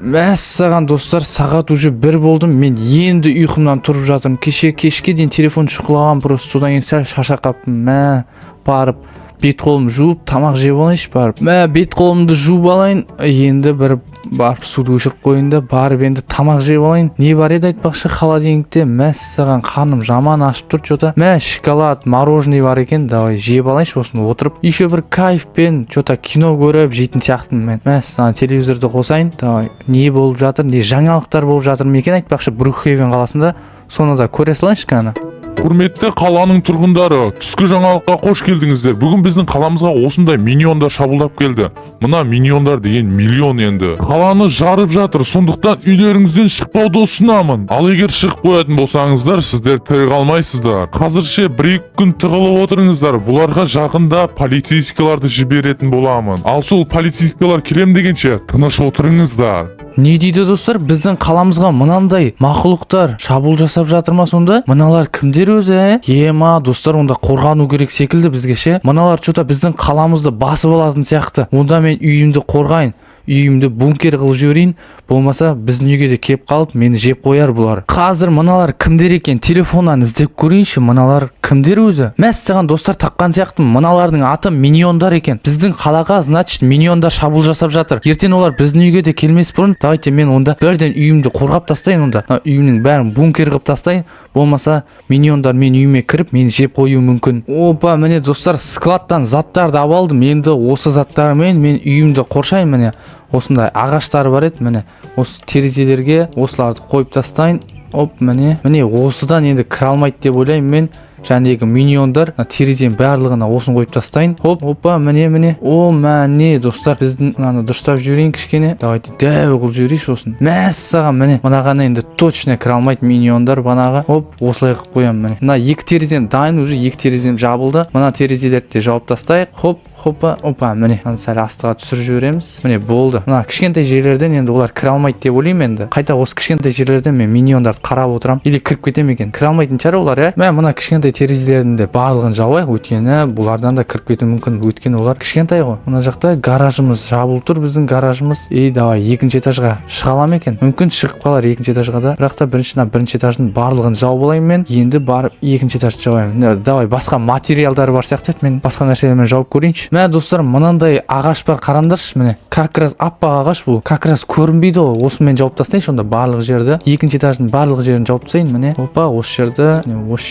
Мәссаған достар, сағат уже 1 болды. Мен енді ұйқымнан тұрып жатырмын. Кешке дейін телефон шұқылаған, просто содан кейін сәл шаршап қаптым. Барып бет қолымды жуып, тамақ жеп алайыншы барып. Бет қолымды жуып алайын. Енді бір барып суды өшіріп қойын да, барып енді тамақ жеп алайын. Не бар еді айтпақшы холодильникте? Мәссаған қарным жаман ашып тұр что-то. Шоколад, мороженое бар екен. Давай жеп алайыншы осыны отырып. Еще бір кайфпен что-то кино көріп жейтін сияқтымын мен. Мәссаған телевизорды қосайын. Давай. Не болып жатыр? Не жаңалықтар болып жатыр ма екен айтпақшы Брукхейвен қаласында? Соны да көре салайыншы кәні. Құрметті қаланың тұрғындары, түскі жаңалыққа қош келдіңіздер. Бүгін біздің қаламызға осындай миньондар шабуылдап келді. Мына миньондар деген миллион енді. Қаланы жарып жатыр, сондықтан үйлеріңізден шықпауды ұсынамын. Ал егер шығып қоятын болсаңыздар, сіздер тірі қалмайсыздар. Қазірше 1-2 күн тығылып отырыңыздар. Бұларға жақында полицейскіларды жіберетін боламын. Ал сол полицейскілар келем дегенше тыныш отырыңыздар. Не дейді достар, біздің қаламызға мынандай мақұлықтар шабуыл жасап жатыр ма сонда? Мыналар кімдер өзі? Ема достар, онда қорғану керек секілді бізге ше. Мыналар что-то біздің қаламызды басып алатын сияқты. Онда мен үйімді қорғайын, үйімді бункер қылып жіберейін, болмаса біздің үйге де кеп қалып мені жеп қояр бұлар. Қазір мыналар кімдер екен? Телефоннан іздеп көрейінші, мыналар кімдер өзі? Мәссаған достар, тапқан сияқтымын. Мыналардың аты миньондар екен. Біздің қалаға значит миньондар шабуыл жасап жатыр. Ертең олар біздің үйге де келмес бұрын, давайте мен онда бірден үйімді қорғап тастайын, онда үйімнің бәрін бункер қылып тастайын, болмаса миньондар мен үйіме кіріп мені жеп қоюы мүмкін. Опа, міне достар, складтан заттарды алып алдым. Енді осы заттармен мен үйімді қоршайын. Міне осындай ағаштар бар еді, міне осы терезелерге осыларды қойып тастайын. Оп, міне осыдан енді кіре алмайды деп ойлаймын мен. Жәндегі миньондар терезенің барлығына осын қойып тастайын. Опа, міне. О, міне достар, біздің мынаны дұрыстап жіберейін кішкене. Давайте дәу қылып жіберейінші осын. Мәссаған, міне мынаған енді точно кіре алмайды миньондар банағы. Оп, осылай қылып қоямын міне. Мына 2 терезем дайын, уже 2 терезем жабылды. Мына терезелерді де жауып тастайық. Опа, міне сәл астыға түсіріп жібереміз. Міне болды. Мына кішкентай жерлерден енді олар кіре алмайды деп ойлаймын енді. Қайта осы кішкентай жерлерден мен миньондарды қарап отырамын. Или кіріп кетем екен. Кіре алмайтын шығар олар, мына кішкентай терезелердің де барлығын жауайық, өйткені бұлардан да кіріп кетуі мүмкін. Өйткені олар кішкентай ғой. Мына жақта гаражымыз жабылып тұр, біздің гаражымыз. Давай 2-ші этажға шыға аламын екен. Мүмкін шығып қалар 2-ші этажға да. Бірақ та бірінші этаждың барлығын жауып алайын мен. Енді барып 2-ші этажды жауайын. Давай басқа материалдар бар сияқты еді, мен басқа нәрселермен жауып көрейінші. Мә достар, мынандай ағаш бар, қараңдаршы, міне. Как раз аппақ ағаш бұл. Как раз көрінбейді ғой. Осымен жауып тастайыншы онда барлық жерді. 2-ші этаждың барлық жерін жауып тастайын, міне. Опа, осы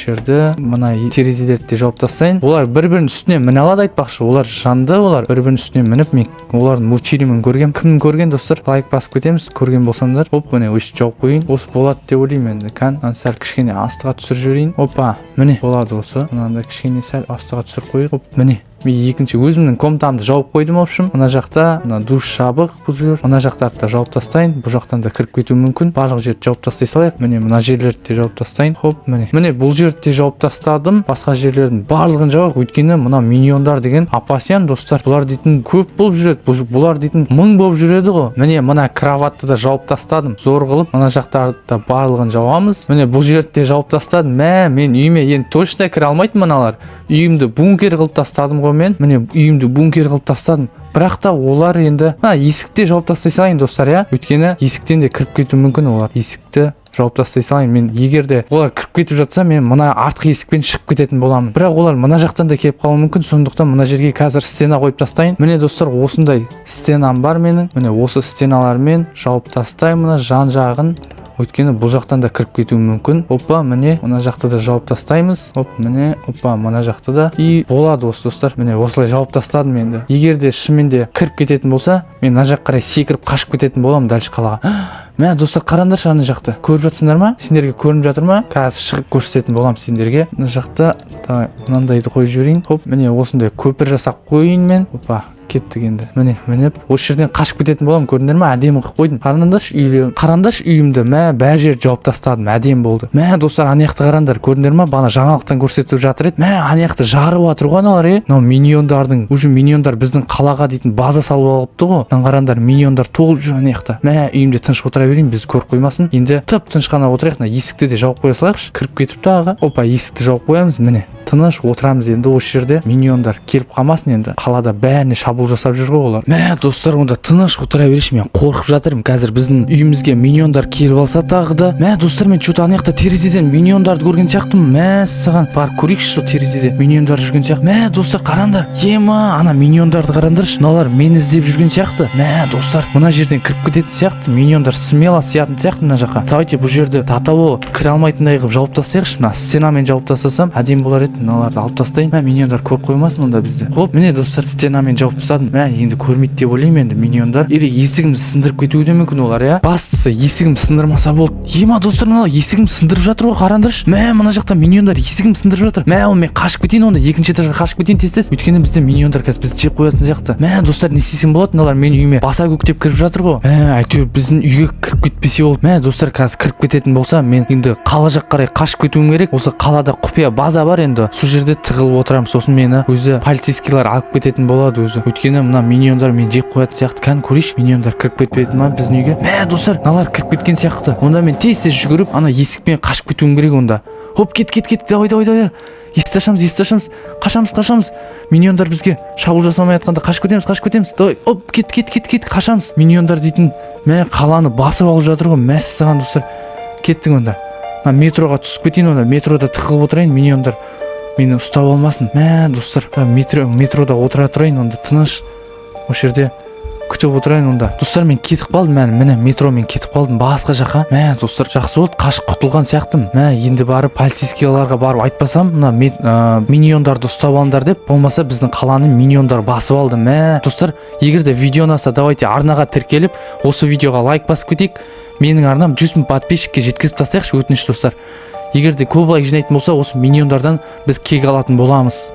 жерді, мына терезелерді де жауып тастайын. Олар бір-бірінің үстіне міне алады айтпақшы. Олар жанды, олар бір-бірінің үстіне мініп, мен олардың мультфильмін көргем. Кім көрген достар? Лайк басып кетеміз, көрген болсаңдар. Оп, міне өйстіп жауып қойын. Осы болады деп ойлаймын енді. Сәл кішкене астыға түсіріп жіберейін. Опа, міне болады осы. Мынандай кішкене сәл астыға түсіріп қойып. Оп, міне. Мен екінші өзімнің комнатамды жауып қойдым, в общем. Мына жақта мына душ жабық бұл жер. Мына жақтарды да жауып тастайын. Бұл жақтан да кіріп кетуі мүмкін. Барлық жерді жауып тастай салайық. Міне мына жерлерді де жауып тастайын. Міне бұл жерді де жауып тастадым. Басқа жерлердің барлығын жауайық. Өйткені мына миньондар деген опасен достар. Бұлар дейтін көп болып жүреді. Бұлар дейтін 1000 болып жүреді ғой. Міне мына кроватты да жауып тастадым. Зор қылып мына жақтарды да барлығын жауамыз. Міне бұл жерді де жауып тастадым. Мен үйіме енді точно кіре алмайтын мыналар. Үйімді бункер қылып тастадым ғой мен. Міне үйімді бункер қылып тастадым. Бірақ та олар енді есікте жауып тастай салайын достар, өйткені есіктен де кіріп кетуі мүмкін. Олар есікті жауып тастай салайын. Мен егер де олар кіріп кетіп жатса, мен мына артқы есікпен шығып кететін боламын. Бірақ олар мына жақтан да келіп қалуы мүмкін. Сондықтан мына жерге қазір стена қойып тастайын. Міне достар, осындай стенам бар менің. Міне осы стеналармен жауып тастаймын мына жан жағын. Өйткені бұл жақтан да кіріп кетуі мүмкін. Опа, міне мына жақты да жауып тастаймыз. Міне, опа, мына жақты да. Болады осы достар. Міне осылай жауып тастадым енді. Егер де шынымен де кіріп кететін болса, мен мына жаққа қарай секіріп қашып кететін боламын дәл қалаға. Мә достар, қараңдаршы ана жақты. Көріп жатсыңдар ма? Сендерге көрініп жатыр ма? Қазір шығып көрсететін боламын сендерге. Мына жақта мынандайды қойып жіберейін. Міне осындай көпір жасап қойын мен. Опа, кеттік енді. Міне осы жерден қашып кететін боламын. Көрдіңдер ме? Әдемі қылып қойдым. Қараңдаршы үйімді. Бәр жер жауып тастадым. Әдемі болды. Достар, ана жақты қараңдар. Көрдіңдер ме? Бана жаңалықтан көрсетіп жатыр еді. Ана жақты жарып жатыр ғой аналар, мынау миньондардың. Уже миньондар біздің қалаға дейтін база салып алыпты ғой. Қараңдар, миньондар толып жүр ана жақта. Үйімде тыныш отыра берейін, біз көріп қоймасын. Енді тып-тыныш қана отырайық. Есікті де жауып қоя салайықшы. Кіріп кетіпті аға. Опа, есікті жауып қоямыз. Міне тыныш отырамыз енді осы жерде. Миньондар келіп қалмасын енді. Қалада бәріне шабуыл шабуыл жасап жүр ғой олар. Мә достар, онда тыныш отыра берейінші, мен қорқып жатырмын. Қазір біздің үйімізге миньондар келіп алса тағы да. Мә достар, мен что-то ана жақта терезеден миньондарды көрген сияқтымын. Мә саған барып көрейікші, сол терезеде миньондар жүрген сияқты. Мә достар, қараңдар. Ема, ана миньондарды қараңдаршы. Мыналар мені іздеп жүрген сияқты. Мә достар, мына жерден кіріп кететін сияқты. Миньондар смело сиятын сияқты мына жаққа. Давайте бұл жерді татауы кіре алмайтындай қылып жауып тастайықшы. Мына стенамен жауып тастасам әдемі болар еді. Мыналарды алып тастайын. Мә миньондар көріп қоймасын онда бізді. Хоп, міне достар, стенамен жауып тастадым. Мә енді көрмейді деп ойлаймын енді миньондар. Или есігімді сындырып кетуі де мүмкін олар, иә. Бастысы есігімді сындырмаса болды. Ема достар, мыналар есігімді сындырып жатыр ғой, қараңдаршы. Мә мына жақта миньондар есігімді сындырып жатыр. Мә мен қашып кетейін онда, екінші этажға қашып кетейін тез-тез. Өйткені бізде миньондар қазір бізді жеп қоятын сияқты. Мә достар, не істесем болады? Мыналар менің үйіме баса көктеп кіріп жатыр ғой. Әйтеуір біздің үйге кіріп кетпесе болды. Мә достар, қазір кіріп кететін болса, мен енді қала жақ қарай қашып кетуім керек. Осы қалада құпия база бар енді. Сол жерде тығылып отырамын. Сосын мені өзі полицейскийлер алып кететін болады өзі. Өйткені мына миньондар мен жеп қоятын сияқты. Кән көрейінші, миньондар кіріп кетпеді ма біздің үйге? Мә достар, мыналар кіріп кеткен сияқты. Онда мен тез-тез жүгіріп ана есікпен қашып кетуім керек онда. Хоп, кет. Давай. Есікті ашамыз. Қашамыз. Миньондар бізге шабуыл жасамай жатқанда қашып кетеміз. Давай, оп, кет, қашамыз. Миньондар дейтін, мә қаланы басып алып жатыр ғой. Мәссаған достар. Кеттің онда. Метроға түсіп кетейін онда. Метрода тығылып отырайын, миньондар мені ұстап алмасын. Мә достар, метрода отыра тұрайын онда, тыныш. Осы жерде күтіп отырайын онда. Достар, мен кетіп қалдым, міне метромен кетіп қалдым басқа жаққа. Мә достар, жақсы болды, қашып құтылған сияқтымын. Мә енді барып полицейскийларға барып айтпасам, мына миньондарды ұстап алыңдар деп, болмаса біздің қаланы миньондар басып алды. Мә достар, егер де видео ұнаса, давайте арнаға тіркеліп, осы видеоға лайк басып кетейік. Менің арнам 100 000 подписчикке жеткізіп тастайықшы, өтініш достар. Егер де көп лайк жинайтын болса, осы миньондардан біз кек алатын боламыз.